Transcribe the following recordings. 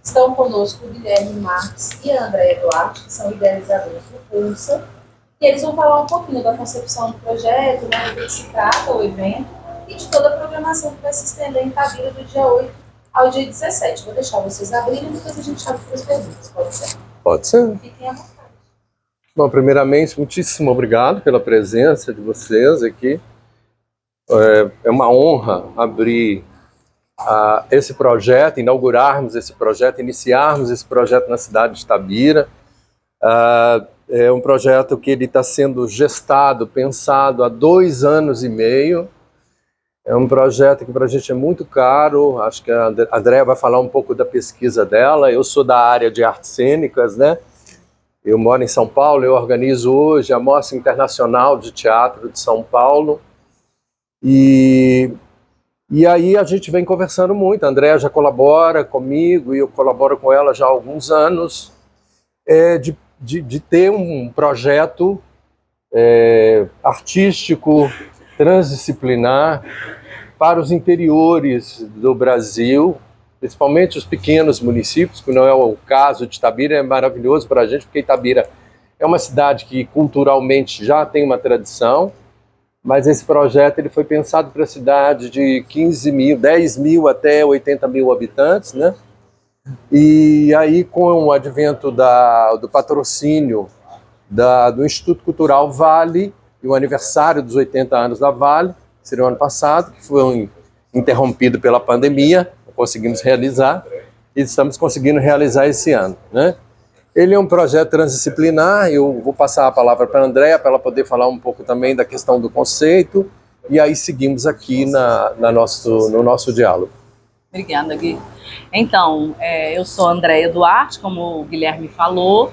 Estão conosco o Guilherme Marques e a Andréia Duarte, que são idealizadores do Pulsa, e eles vão falar um pouquinho da concepção do projeto, né, do que se trata o evento e de toda a programação que vai se estender em Itabira do dia 8 ao dia 17. Vou deixar vocês abrirem e depois a gente abre para as perguntas, pode ser? Pode ser. Fiquem à vontade. Bom, primeiramente, muitíssimo obrigado pela presença de vocês aqui. É uma honra abrir esse projeto, inaugurarmos esse projeto, iniciarmos esse projeto na cidade de Itabira. É um projeto que ele está sendo gestado, pensado há 2 anos e meio. É um projeto que para a gente é muito caro. Acho que a Andréia vai falar um pouco da pesquisa dela. Eu sou da área de artes cênicas, né? Eu moro em São Paulo, eu organizo hoje a Mostra Internacional de Teatro de São Paulo. E aí a gente vem conversando muito. A Andréia já colabora comigo e eu colaboro com ela já há alguns anos, de ter um projeto artístico, transdisciplinar para os interiores do Brasil, principalmente os pequenos municípios, que não é o caso de Itabira. É maravilhoso para a gente, porque Itabira é uma cidade que culturalmente já tem uma tradição, mas esse projeto ele foi pensado para a cidade de 15 mil, 10 mil até 80 mil habitantes, né? E aí, com o advento do patrocínio do Instituto Cultural Vale e o aniversário dos 80 anos da Vale, que seria o ano passado, que foi interrompido pela pandemia, não conseguimos realizar, e estamos conseguindo realizar esse ano, né? Ele é um projeto transdisciplinar. Eu vou passar a palavra para a Andréia, para ela poder falar um pouco também da questão do conceito, e aí seguimos aqui no nosso diálogo. Obrigada, Gui. Então, eu sou a Andréia Duarte, como o Guilherme falou.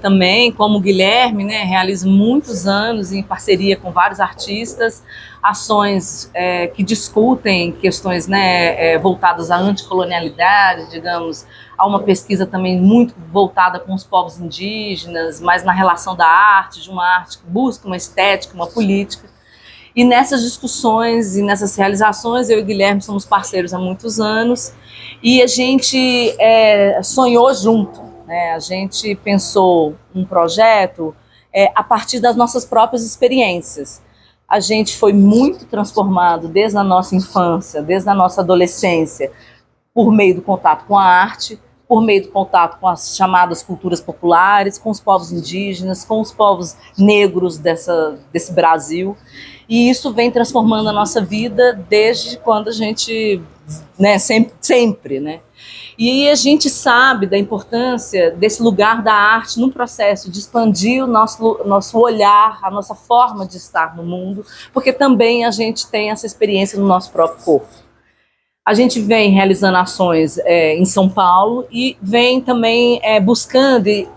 Também, como o Guilherme, né, realizo muitos anos em parceria com vários artistas, ações que discutem questões, né, voltadas à anticolonialidade, digamos. Há uma pesquisa também muito voltada com os povos indígenas, mas na relação da arte, de uma arte que busca uma estética, uma política. E nessas discussões e nessas realizações, eu e o Guilherme somos parceiros há muitos anos, e a gente sonhou junto, né? A gente pensou um projeto a partir das nossas próprias experiências. A gente foi muito transformado desde a nossa infância, desde a nossa adolescência, por meio do contato com a arte, por meio do contato com as chamadas culturas populares, com os povos indígenas, com os povos negros desse Brasil. E isso vem transformando a nossa vida desde quando a gente, né, sempre, né? E a gente sabe da importância desse lugar da arte no processo de expandir o nosso olhar, a nossa forma de estar no mundo, porque também a gente tem essa experiência no nosso próprio corpo. A gente vem realizando ações em São Paulo e vem também buscando e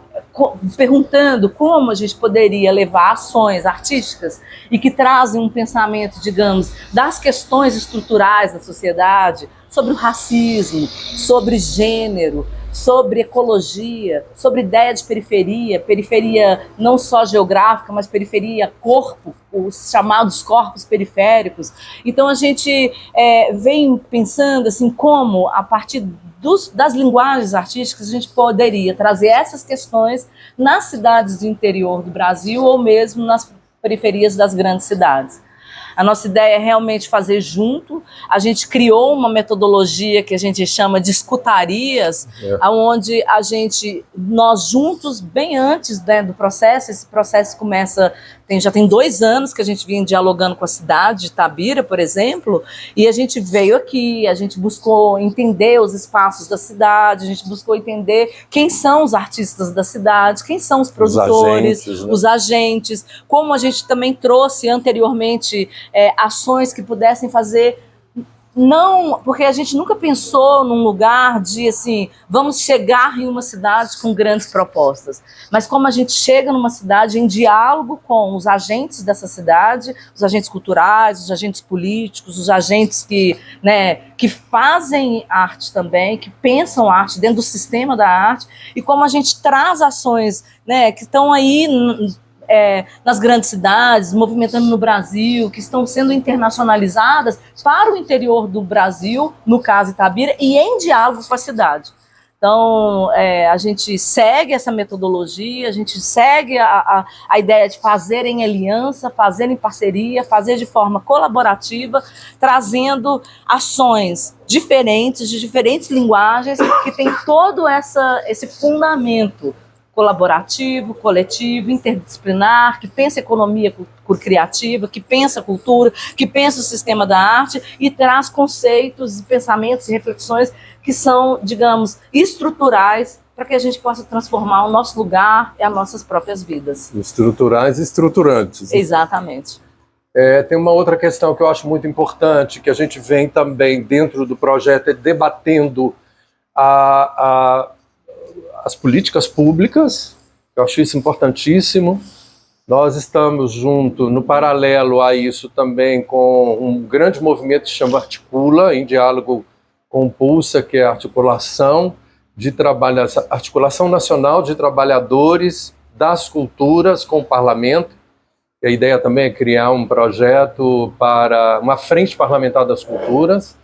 perguntando como a gente poderia levar ações artísticas e que trazem um pensamento, digamos, das questões estruturais da sociedade, sobre o racismo, sobre gênero, sobre ecologia, sobre ideia de periferia, periferia não só geográfica, mas periferia corpo, os chamados corpos periféricos. Então a gente vem pensando assim como, a partir das linguagens artísticas, a gente poderia trazer essas questões nas cidades do interior do Brasil ou mesmo nas periferias das grandes cidades. A nossa ideia é realmente fazer junto. A gente criou uma metodologia que a gente chama de escutarias, onde nós juntos, bem antes, né, do processo, esse processo começa, já tem 2 anos que a gente vinha dialogando com a cidade de Itabira, por exemplo, e a gente veio aqui, a gente buscou entender os espaços da cidade, a gente buscou entender quem são os artistas da cidade, quem são os produtores, os agentes, como a gente também trouxe anteriormente ações que pudessem fazer, não, porque a gente nunca pensou num lugar de assim, vamos chegar em uma cidade com grandes propostas, mas como a gente chega numa cidade em diálogo com os agentes dessa cidade, os agentes culturais, os agentes políticos, os agentes que fazem arte também, que pensam arte dentro do sistema da arte, e como a gente traz ações, né, que estão aí nas grandes cidades, movimentando no Brasil, que estão sendo internacionalizadas para o interior do Brasil, no caso Itabira, e em diálogo com a cidade. Então, a gente segue essa metodologia, a gente segue a ideia de fazer em aliança, fazer em parceria, fazer de forma colaborativa, trazendo ações diferentes, de diferentes linguagens, que tem todo esse fundamento colaborativo, coletivo, interdisciplinar, que pensa economia criativa, que pensa cultura, que pensa o sistema da arte e traz conceitos, pensamentos e reflexões que são, digamos, estruturais para que a gente possa transformar o nosso lugar e as nossas próprias vidas. Estruturais e estruturantes. Exatamente. Tem uma outra questão que eu acho muito importante, que a gente vem também dentro do projeto debatendo as políticas públicas. Eu acho isso importantíssimo. Nós estamos junto, no paralelo a isso também, com um grande movimento que se chama Articula, em diálogo com o Pulsa, que é a articulação nacional de trabalhadores das culturas com o parlamento. E a ideia também é criar um projeto para uma frente parlamentar das culturas,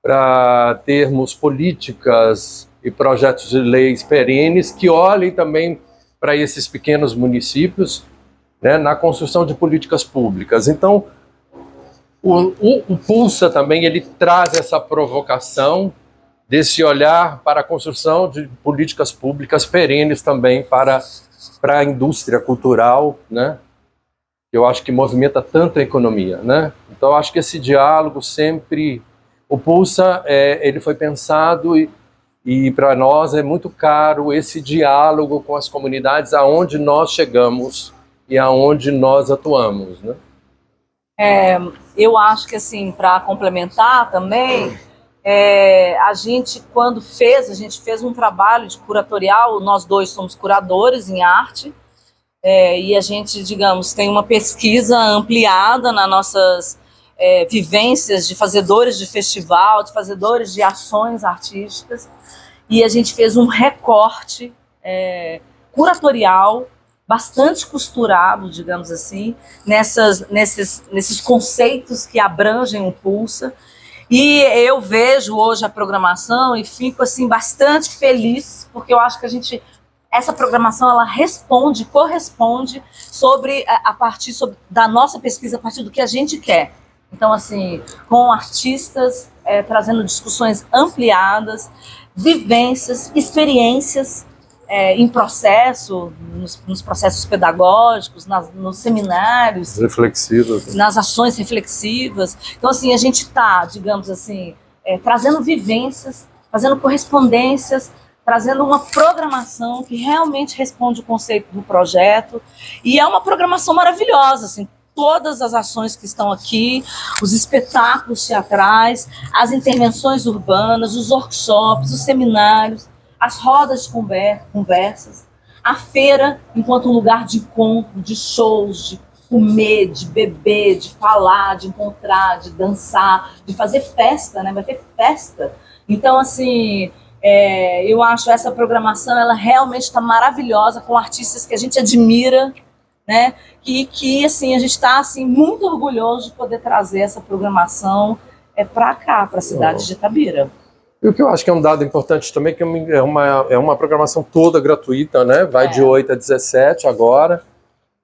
para termos políticas e projetos de leis perenes que olhem também para esses pequenos municípios, né, na construção de políticas públicas. Então, o Pulsa também ele traz essa provocação desse olhar para a construção de políticas públicas perenes também para a indústria cultural, né? Eu acho que movimenta tanto a economia, né? Então, eu acho que esse diálogo sempre... O Pulsa, ele foi pensado e para nós é muito caro esse diálogo com as comunidades aonde nós chegamos e aonde nós atuamos, né? Eu acho que, assim, para complementar também, a gente fez um trabalho de curatorial, nós dois somos curadores em arte, e a gente, digamos, tem uma pesquisa ampliada nas nossas vivências de fazedores de festival, de fazedores de ações artísticas, e a gente fez um recorte curatorial bastante costurado, digamos assim, nesses conceitos que abrangem o Pulsa. E eu vejo hoje a programação e fico assim bastante feliz, porque eu acho que essa programação ela corresponde da nossa pesquisa, a partir do que a gente quer. Então, assim, com artistas trazendo discussões ampliadas, vivências, experiências em processo, nos processos pedagógicos, nos seminários, reflexivas, nas ações reflexivas. Então, assim, a gente está, digamos assim, trazendo vivências, fazendo correspondências, trazendo uma programação que realmente responde o conceito do projeto. E é uma programação maravilhosa, assim, todas as ações que estão aqui, os espetáculos teatrais, as intervenções urbanas, os workshops, os seminários, as rodas de conversas, a feira enquanto um lugar de encontro, de shows, de comer, de beber, de falar, de encontrar, de dançar, de fazer festa, né? Vai ter festa. Então, assim, eu acho essa programação, ela realmente está maravilhosa, com artistas que a gente admira, né? Que assim, a gente está assim, muito orgulhoso de poder trazer essa programação para cá, para a cidade de Itabira. E o que eu acho que é um dado importante também, que é uma programação toda gratuita, né? Vai de 8 a 17 agora.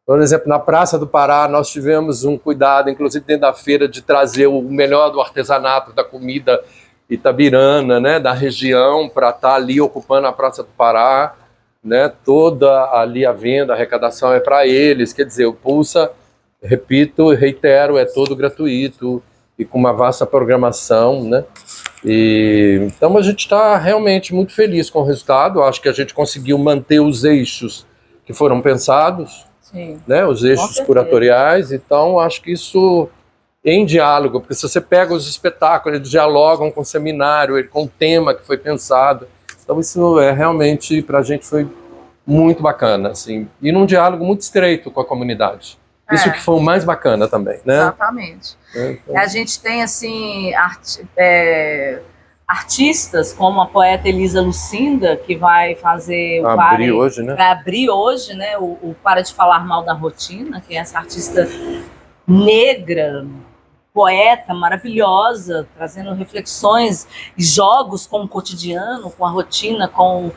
Por exemplo, na Praça do Pará, nós tivemos um cuidado, inclusive dentro da feira, de trazer o melhor do artesanato, da comida itabirana, né? Da região, para estar ali ocupando a Praça do Pará, né? Toda ali a venda, a arrecadação é para eles. Quer dizer, o Pulsa, repito, reitero, é todo gratuito e com uma vasta programação, né? Então a gente está realmente muito feliz com o resultado. Acho que a gente conseguiu manter os eixos que foram pensados, né, os eixos curatoriais. Então acho que isso em diálogo, porque se você pega os espetáculos, eles dialogam com o seminário, com o tema que foi pensado. Então isso realmente para a gente foi muito bacana, assim, e num diálogo muito estreito com a comunidade. Isso que foi o mais bacana também, né? Exatamente. Então... A gente tem, assim, artistas como a poeta Elisa Lucinda, que vai fazer Abrir hoje, né? Vai abrir hoje, né, o Para de Falar Mal da Rotina, que é essa artista negra, poeta maravilhosa, trazendo reflexões e jogos com o cotidiano, com a rotina, com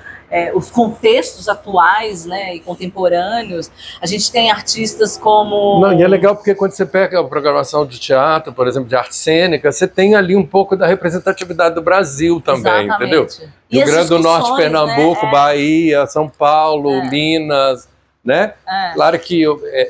os contextos atuais, né, e contemporâneos. A gente tem artistas como... Não, e é legal porque quando você pega a programação de teatro, por exemplo, de arte cênica, você tem ali um pouco da representatividade do Brasil também, Exatamente. entendeu? E Rio as Grande do Norte, discussões, Pernambuco, né, Bahia, São Paulo, Minas, né? Claro que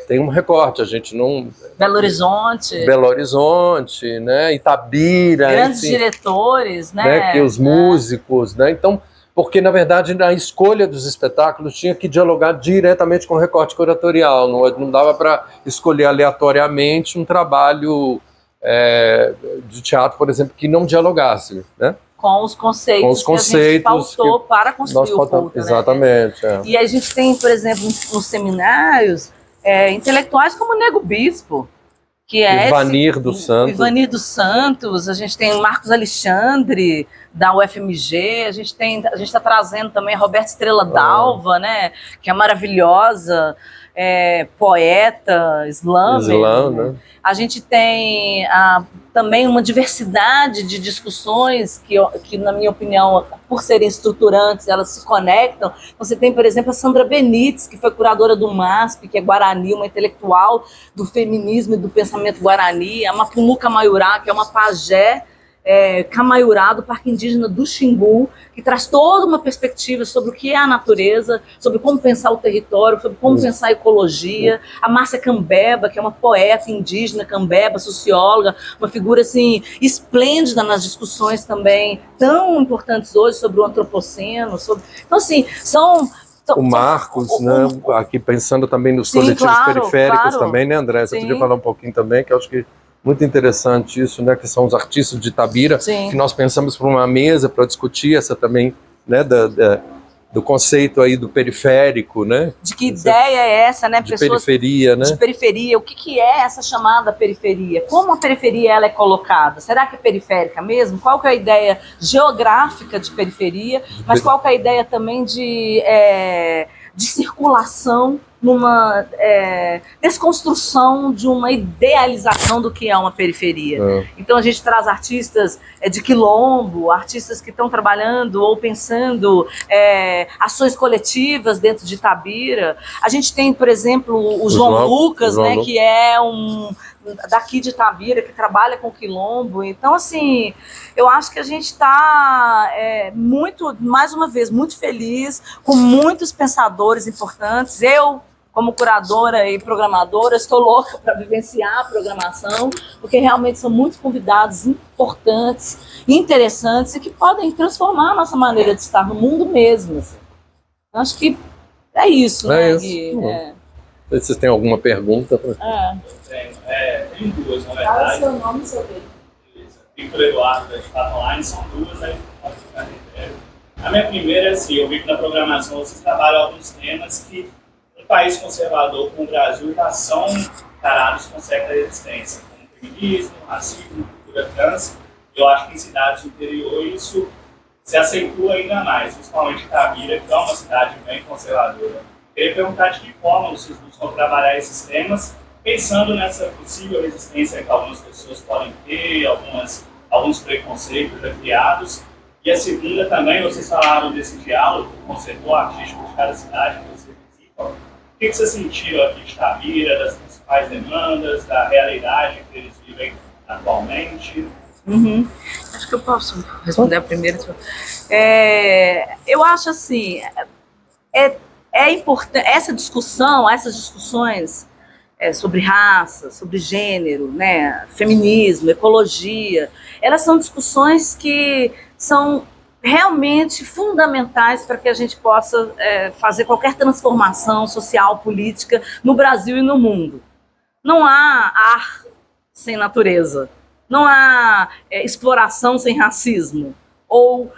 tem um recorte, a gente não... Belo Horizonte. Belo Horizonte, né? Itabira. Grandes enfim, diretores, né? Que os músicos, né? Então, porque na verdade a escolha dos espetáculos tinha que dialogar diretamente com o recorte curatorial, não dava para escolher aleatoriamente um trabalho de teatro, por exemplo, que não dialogasse, né? Com os conceitos que a gente pautou para construir o culto, exatamente, né? E a gente tem, por exemplo, nos seminários, intelectuais como o Nego Bispo, que é Ivanir dos Santos, a gente tem o Marcos Alexandre, da UFMG, a gente está trazendo também a Roberta Estrela Dalva, né, que é maravilhosa, poeta, slammer. né? A gente tem também uma diversidade de discussões que, na minha opinião, por serem estruturantes, elas se conectam. Você tem, por exemplo, a Sandra Benites, que foi curadora do MASP, que é Guarani, uma intelectual do feminismo e do pensamento Guarani, a Mapunu Camaiurá, que é uma pajé Camaiurá, do Parque Indígena do Xingu, que traz toda uma perspectiva sobre o que é a natureza, sobre como pensar o território, sobre como pensar a ecologia. A Márcia Cambeba, que é uma poeta indígena, Cambeba, socióloga, uma figura assim, esplêndida nas discussões também tão importantes hoje sobre o antropoceno. Então, assim, o Marcos, né? Aqui pensando também nos coletivos periféricos também, né, André? Você podia falar um pouquinho também, que eu acho que muito interessante isso, né? Que são os artistas de Itabira, que nós pensamos por uma mesa para discutir essa também, né? Do conceito aí do periférico, né? De que ideia é essa, né? De periferia, né? De periferia. O que é essa chamada periferia? Como a periferia ela é colocada? Será que é periférica mesmo? Qual que é a ideia geográfica de periferia? Mas qual que é a ideia também de circulação, numa desconstrução de uma idealização do que é uma periferia. Então a gente traz artistas de quilombo, artistas que estão trabalhando ou pensando ações coletivas dentro de Itabira. A gente tem, por exemplo, o João Lucas, né, que é daqui de Itabira, que trabalha com quilombo. Então, assim, eu acho que a gente está mais uma vez, muito feliz, com muitos pensadores importantes. Eu, como curadora e programadora, estou louca para vivenciar a programação, porque realmente são muitos convidados importantes, interessantes e que podem transformar a nossa maneira de estar no mundo mesmo. Assim. Acho que é isso, né, Gui? Vocês têm alguma pergunta? Tem duas, na verdade. Fala o seu nome e seu bem. Victor Eduardo, da Estado Online, são duas, aí pode ficar inteiro. A minha primeira é assim, eu vi que na programação vocês trabalham alguns temas que um país conservador como o Brasil já são encarados com certa resistência, como feminismo, racismo, cultura trans. Eu acho que em cidades do interior isso se acentua ainda mais, principalmente Itabira, que é uma cidade bem conservadora. Eu queria perguntar de que forma vocês buscam trabalhar esses temas, pensando nessa possível resistência que algumas pessoas podem ter, alguns preconceitos já criados. E a segunda também, vocês falaram desse diálogo com o setor artístico de cada cidade que você visita. O que você sentiu aqui de Itabira, das principais demandas, da realidade que eles vivem atualmente? Acho que eu posso responder a primeira. Eu acho assim, é importante essas discussões sobre raça, sobre gênero, né, feminismo, ecologia, elas são discussões que são realmente fundamentais para que a gente possa fazer qualquer transformação social, política no Brasil e no mundo. Não há ar sem natureza, não há exploração sem racismo, ou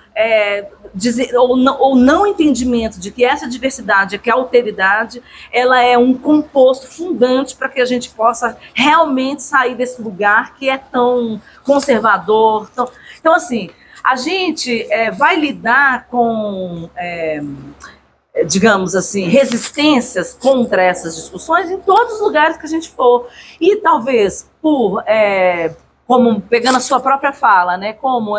não entendimento de que essa diversidade, que a alteridade, ela é um composto fundante para que a gente possa realmente sair desse lugar que é tão conservador. Então assim, a gente vai lidar com, digamos assim, resistências contra essas discussões em todos os lugares que a gente for. E talvez como pegando a sua própria fala, né, como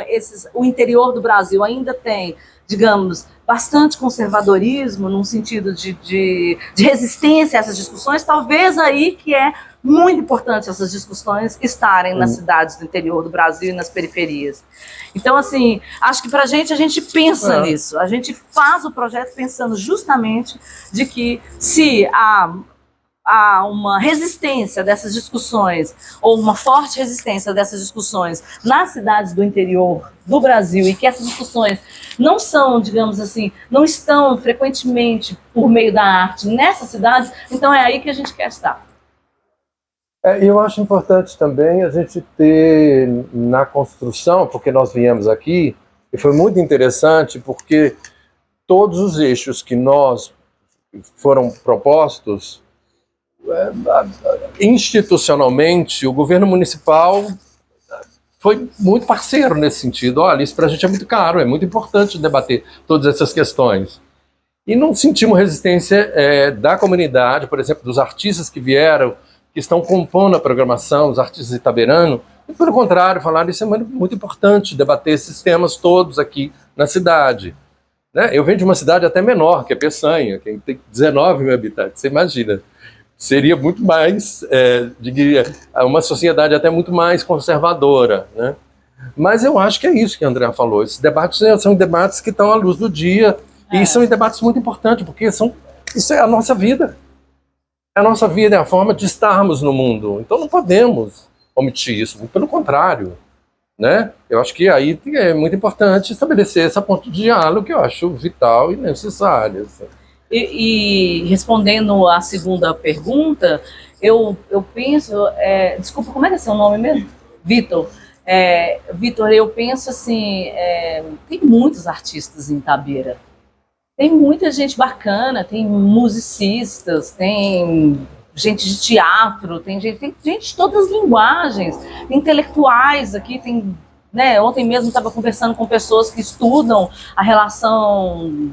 o interior do Brasil ainda tem, digamos, bastante conservadorismo, num sentido de resistência a essas discussões, talvez aí que é muito importante essas discussões estarem nas cidades do interior do Brasil e nas periferias. Então, assim, acho que a gente pensa nisso, a gente faz o projeto pensando justamente de que se há uma resistência dessas discussões, ou uma forte resistência dessas discussões nas cidades do interior do Brasil, e que essas discussões não são, digamos assim, não estão frequentemente por meio da arte nessas cidades, então é aí que a gente quer estar. Eu acho importante também a gente ter na construção, porque nós viemos aqui, e foi muito interessante, porque todos os eixos que foram propostos, institucionalmente, o governo municipal foi muito parceiro nesse sentido. Olha, isso para a gente é muito caro, é muito importante debater todas essas questões. E não sentimos resistência da comunidade, por exemplo, dos artistas que vieram, que estão compondo a programação, os artistas itaberanos, e pelo contrário, falaram isso é muito importante, debater esses temas todos aqui na cidade. Né? Eu venho de uma cidade até menor, que é Peçanha, que tem 19 mil habitantes, você imagina. Seria muito mais, diria, uma sociedade até muito mais conservadora, né? Mas eu acho que é isso que a Andrea falou. Esses debates são debates que estão à luz do dia, e são debates muito importantes, porque isso é a nossa vida. A nossa vida é a forma de estarmos no mundo. Então não podemos omitir isso, pelo contrário, né? Eu acho que aí é muito importante estabelecer esse ponto de diálogo, que eu acho vital e necessário. Assim. E respondendo à segunda pergunta, eu penso, desculpa, como é que é seu nome mesmo? Vitor. Vitor, eu penso assim, tem muitos artistas em Itabira, tem muita gente bacana, tem musicistas, tem gente de teatro, tem gente de todas as linguagens, tem intelectuais aqui, tem... Né, ontem mesmo estava conversando com pessoas que estudam a relação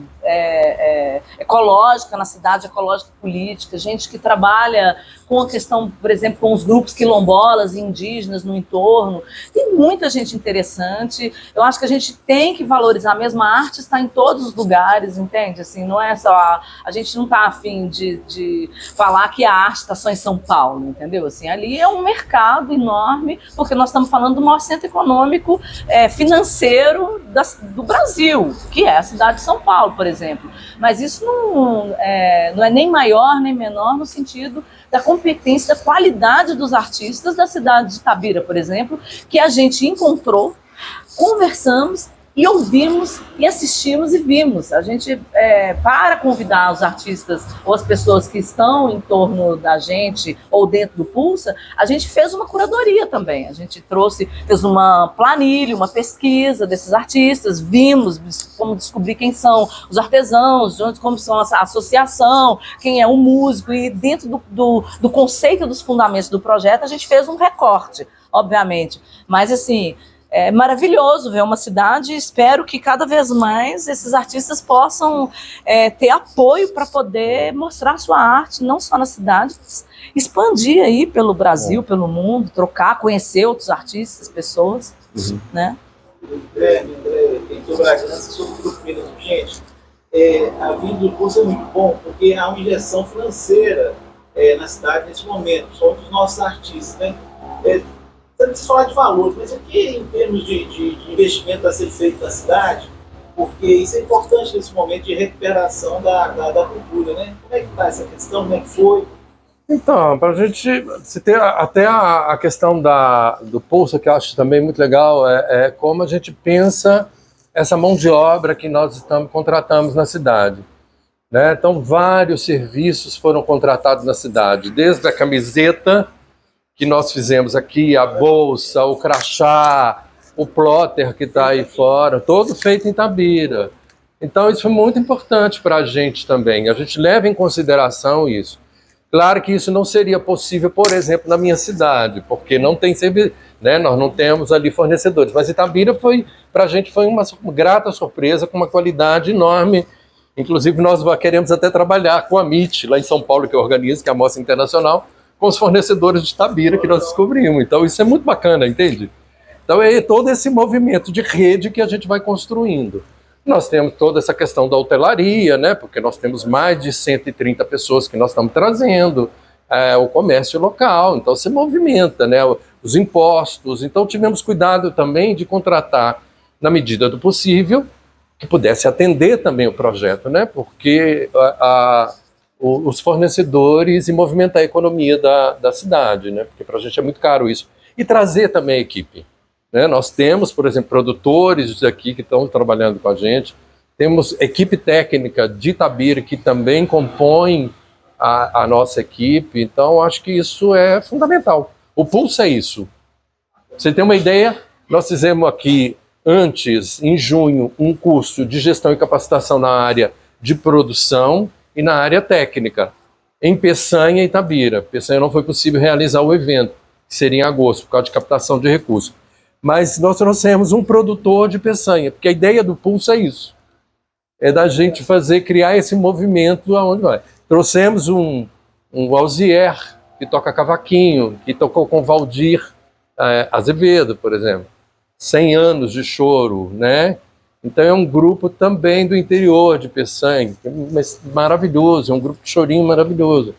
ecológica na cidade, ecológica e política, gente que trabalha com a questão, por exemplo, com os grupos quilombolas e indígenas no entorno. Tem muita gente interessante. Eu acho que a gente tem que valorizar mesmo. A arte está em todos os lugares, entende? Assim, não é só... A gente não está afim de falar que a arte está só em São Paulo, entendeu? Assim, ali é um mercado enorme, porque nós estamos falando do maior centro econômico financeiro do Brasil, que é a cidade de São Paulo, por exemplo. Mas isso não é nem maior nem menor no sentido da competência, da qualidade dos artistas da cidade de Itabira, por exemplo, que a gente encontrou, conversamos e ouvimos e assistimos e vimos. A gente, para convidar os artistas ou as pessoas que estão em torno da gente ou dentro do Pulsa, a gente fez uma curadoria também. A gente fez uma planilha, uma pesquisa desses artistas, vimos como descobrir quem são os artesãos, como são a associação, quem é o músico, e dentro do conceito dos fundamentos do projeto a gente fez um recorte, obviamente. Mas assim... É maravilhoso ver uma cidade, espero que cada vez mais esses artistas possam ter apoio para poder mostrar sua arte, não só na cidade, mas expandir aí pelo Brasil, pelo mundo, trocar, conhecer outros artistas, pessoas, né? Sobre a criança, sobre o filho de gente, a vinda do curso é muito bom, porque há uma injeção financeira na cidade nesse momento, só dos nossos artistas, né? Você não precisa falar de valores, mas aqui em termos de investimento a ser feito na cidade, porque isso é importante nesse momento de recuperação da cultura, né? Como é que está essa questão? Como é que foi? Então, para a gente se ter até a questão do Pulsa, que eu acho também muito legal, é como a gente pensa essa mão de obra que nós contratamos na cidade. Né? Então, vários serviços foram contratados na cidade, desde a camiseta, que nós fizemos aqui, a bolsa, o crachá, o plotter que está aí fora, todo feito em Itabira. Então isso foi muito importante para a gente também, a gente leva em consideração isso. Claro que isso não seria possível, por exemplo, na minha cidade, porque não tem sempre, né, nós não temos ali fornecedores. Mas Itabira foi, para a gente, foi uma grata surpresa, com uma qualidade enorme. Inclusive, nós queremos até trabalhar com a MIT, lá em São Paulo, que organiza, que é a Mostra Internacional, com os fornecedores de Itabira que nós descobrimos. Então, isso é muito bacana, entende? Então, é todo esse movimento de rede que a gente vai construindo. Nós temos toda essa questão da hotelaria, né? Porque nós temos mais de 130 pessoas que nós estamos trazendo, o comércio local, então se movimenta, né? Os impostos. Então tivemos cuidado também de contratar, na medida do possível, que pudesse atender também o projeto, né? Porque os fornecedores e movimentar a economia da cidade, né? Porque para a gente é muito caro isso. E trazer também a equipe. Né? Nós temos, por exemplo, produtores aqui que estão trabalhando com a gente, temos equipe técnica de Itabira que também compõe a nossa equipe, então acho que isso é fundamental. O Pulso é isso. Pra você ter uma ideia, nós fizemos aqui antes, em junho, um curso de gestão e capacitação na área de produção e na área técnica, em Peçanha e Itabira. Peçanha não foi possível realizar o evento, que seria em agosto, por causa de captação de recursos. Mas nós trouxemos um produtor de Peçanha, porque a ideia do Pulso é isso. É da gente criar esse movimento aonde vai. Trouxemos um Alzier, que toca cavaquinho, que tocou com Valdir Azevedo, por exemplo. 100 anos de choro, né? Então é um grupo também do interior de Peçanha, mas maravilhoso, é um grupo de chorinho maravilhoso.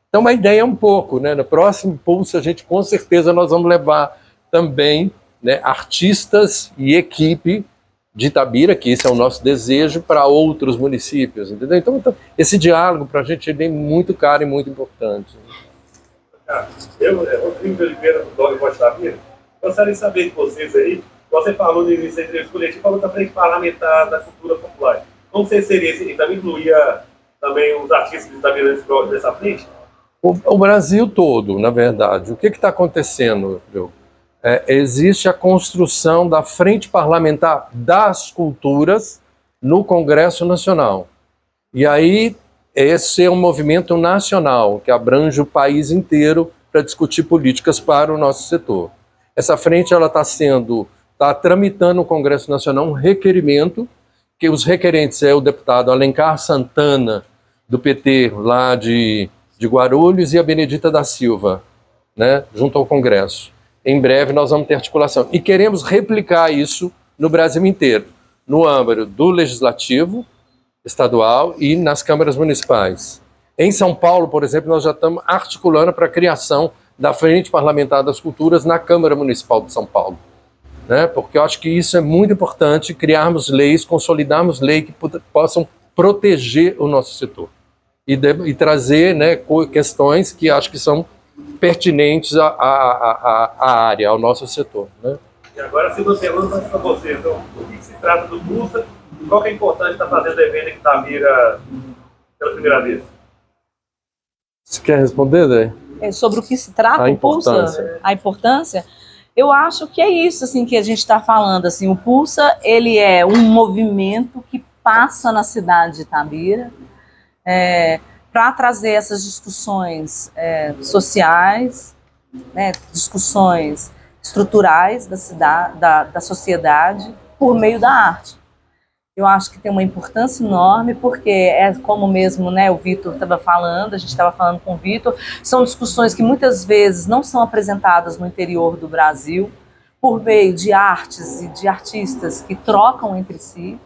Então a ideia é um pouco, né? No próximo Pulso, a gente com certeza nós vamos levar também, né, artistas e equipe de Itabira, que esse é o nosso desejo, para outros municípios, entendeu? Então esse diálogo para a gente é muito caro e muito importante. Eu, Rodrigo de Oliveira, do Dog Voz Itabira, gostaria de saber de vocês aí, você falou no início da entrevista coletiva, falou da frente parlamentar da cultura popular. Como você seria esse? E também incluía também os artistas de Itabira nessa frente? O Brasil todo, na verdade. O que está acontecendo, Diogo? Existe a construção da Frente Parlamentar das Culturas no Congresso Nacional. E aí, esse é um movimento nacional que abrange o país inteiro para discutir políticas para o nosso setor. Essa frente está tramitando no Congresso Nacional um requerimento, que os requerentes é o deputado Alencar Santana, do PT, lá de Guarulhos, e a Benedita da Silva, né, junto ao Congresso. Em breve nós vamos ter articulação. E queremos replicar isso no Brasil inteiro, no âmbito do Legislativo Estadual e nas câmaras municipais. Em São Paulo, por exemplo, nós já estamos articulando para a criação da Frente Parlamentar das Culturas na Câmara Municipal de São Paulo. Né? Porque eu acho que isso é muito importante, criarmos leis, consolidarmos leis que possam proteger o nosso setor. E trazer, né, questões que acho que são pertinentes à área, ao nosso setor. Né? E agora, se você pergunta para você, então, o que se trata do Pulso e qual que é a importância de estar fazendo evento em Itabira pela primeira vez? Você quer responder, Zé? Sobre o que se trata A o Pulso? importância. A importância? Eu acho que é isso assim, que a gente está falando. Assim, o Pulso, ele é um movimento que passa na cidade de Itabira, para trazer essas discussões sociais, né, discussões estruturais da sociedade por meio da arte. Eu acho que tem uma importância enorme, porque como mesmo, né, o Vitor estava falando, a gente estava falando com o Vitor, são discussões que muitas vezes não são apresentadas no interior do Brasil, por meio de artes e de artistas que trocam entre si,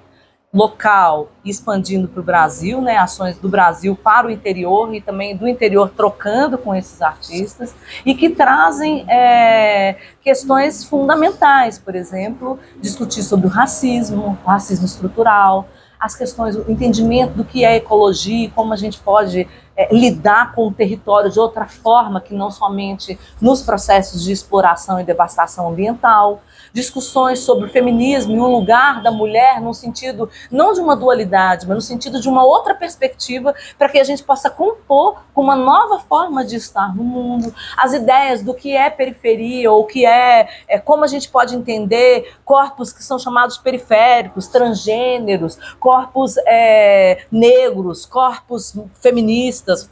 local e expandindo para o Brasil, né, ações do Brasil para o interior e também do interior trocando com esses artistas e que trazem questões fundamentais, por exemplo, discutir sobre o racismo estrutural, as questões, o entendimento do que é ecologia e como a gente pode lidar com o território de outra forma que não somente nos processos de exploração e devastação ambiental. discussões sobre o feminismo e o lugar da mulher no sentido, não de uma dualidade, mas no sentido de uma outra perspectiva, para que a gente possa compor com uma nova forma de estar no mundo, as ideias do que é periferia, ou o que como a gente pode entender corpos que são chamados periféricos, transgêneros, corpos negros, corpos feministas,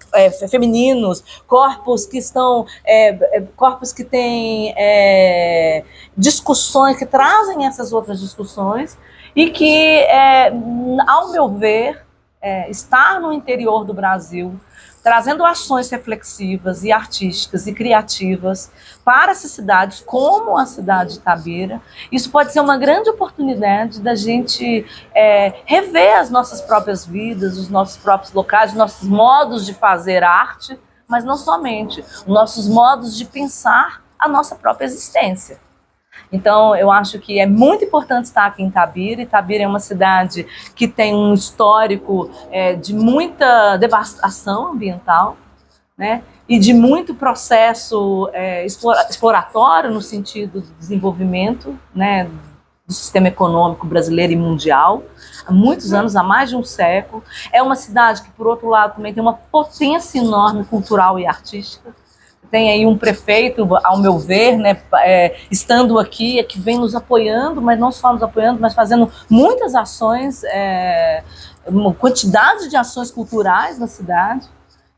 femininos, corpos que estão, corpos que têm discussões, que trazem essas outras discussões e que, ao meu ver, estar no interior do Brasil, trazendo ações reflexivas e artísticas e criativas para essas cidades, como a cidade de Itabira, isso pode ser uma grande oportunidade da gente rever as nossas próprias vidas, os nossos próprios locais, os nossos modos de fazer arte, mas não somente, os nossos modos de pensar a nossa própria existência. Então, eu acho que é muito importante estar aqui em Itabira. Itabira é uma cidade que tem um histórico de muita devastação ambiental, né? E de muito processo exploratório no sentido do desenvolvimento, né, do sistema econômico brasileiro e mundial, há muitos anos, há mais de um século. É uma cidade que, por outro lado, também tem uma potência enorme cultural e artística. Tem aí um prefeito, ao meu ver, né, estando aqui, que vem nos apoiando, mas não só nos apoiando, mas fazendo muitas ações, uma quantidade de ações culturais na cidade.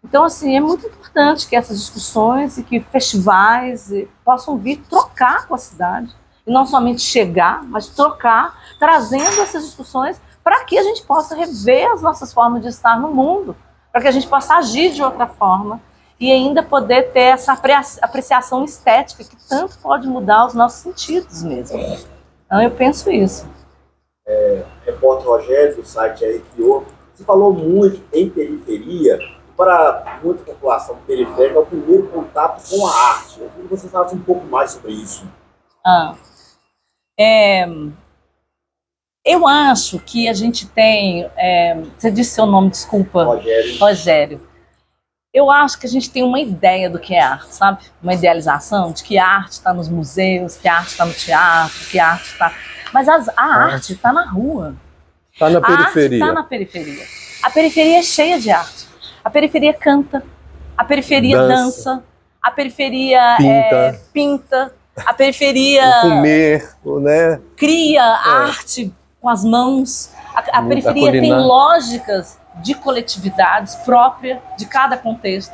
Então, assim, é muito importante que essas discussões e que festivais possam vir trocar com a cidade. E não somente chegar, mas trocar, trazendo essas discussões para que a gente possa rever as nossas formas de estar no mundo, para que a gente possa agir de outra forma, e ainda poder ter essa apreciação estética que tanto pode mudar os nossos sentidos mesmo. Então eu penso isso. Repórter Rogério, do site aí criou, você falou muito em periferia. Para muita população periférica, é o primeiro contato com a arte. Eu queria que você falasse um pouco mais sobre isso. Eu acho que a gente tem... você disse seu nome, desculpa. Rogério. Eu acho que a gente tem uma ideia do que é arte, sabe? Uma idealização de que a arte está nos museus, que a arte está no teatro, que a arte está... Mas a arte está na rua. Está na periferia. A arte está na periferia. A periferia é cheia de arte. A periferia canta, a periferia dança, a periferia pinta, a periferia comer, né? Cria arte com as mãos. A periferia tem lógicas de coletividades próprias de cada contexto.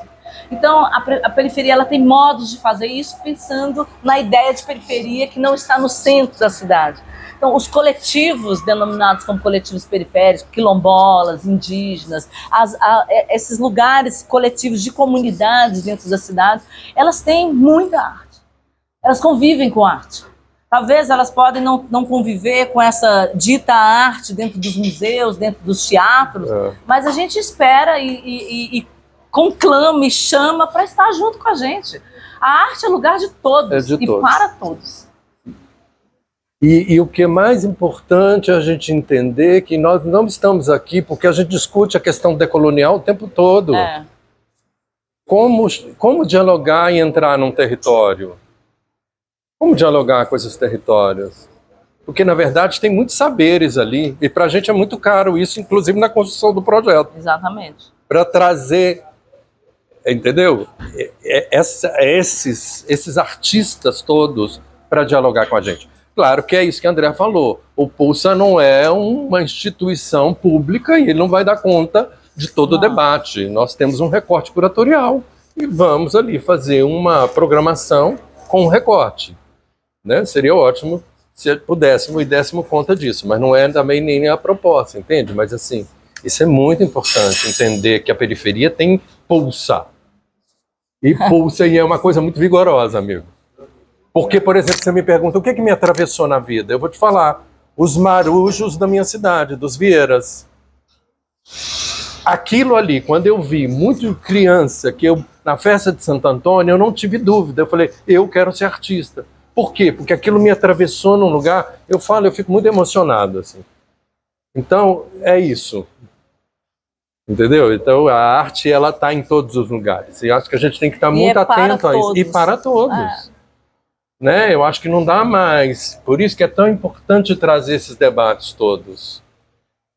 Então, a periferia ela tem modos de fazer isso pensando na ideia de periferia que não está no centro da cidade. Então, os coletivos denominados como coletivos periféricos, quilombolas, indígenas, esses lugares coletivos de comunidades dentro da cidade, elas têm muita arte. Elas convivem com arte. Talvez elas podem não conviver com essa dita arte dentro dos museus, dentro dos teatros, mas a gente espera e conclama e chama para estar junto com a gente. A arte é lugar de todos e para todos. E o que é mais importante é a gente entender que nós não estamos aqui porque a gente discute a questão decolonial o tempo todo. Como dialogar e entrar num território? Como dialogar com esses territórios? Porque, na verdade, tem muitos saberes ali, e para a gente é muito caro isso, inclusive na construção do projeto. Exatamente. Para trazer, entendeu? Esses artistas todos para dialogar com a gente. Claro que é isso que a André falou. O Pulsa não é uma instituição pública e ele não vai dar conta de todo o debate. Nós temos um recorte curatorial e vamos ali fazer uma programação com um recorte. Né? Seria ótimo se pudéssemos e dessemos conta disso, mas não é também nem a proposta, entende? Mas assim, isso é muito importante, entender que a periferia tem pulsa. E pulsa e é uma coisa muito vigorosa, amigo. Porque, por exemplo, você me pergunta, o que me atravessou na vida? Eu vou te falar, os marujos da minha cidade, dos Vieiras. Aquilo ali, quando eu vi muito criança, que eu, na festa de Santo Antônio, eu não tive dúvida, eu falei, eu quero ser artista. Por quê? Porque aquilo me atravessou num lugar, eu fico muito emocionado, assim. Então, é isso. Entendeu? Então, a arte, ela está em todos os lugares. E acho que a gente tem que estar muito atento a isso. E para todos. né? Eu acho que não dá mais. Por isso que é tão importante trazer esses debates todos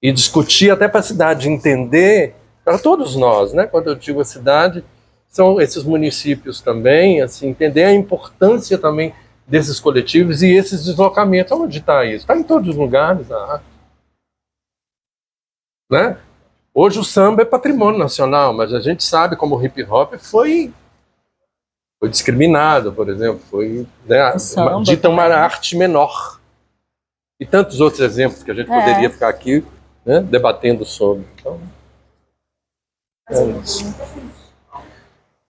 e discutir até para a cidade entender, para todos nós, né? Quando eu digo a cidade, são esses municípios também, assim, entender a importância também desses coletivos e esses deslocamentos. Onde está isso? Está em todos os lugares, a arte, né? Hoje o samba é patrimônio nacional, mas a gente sabe como o hip hop foi discriminado, por exemplo, foi, né, dita uma arte menor. E tantos outros exemplos que a gente poderia ficar aqui, né, debatendo sobre. Então, Mas eu não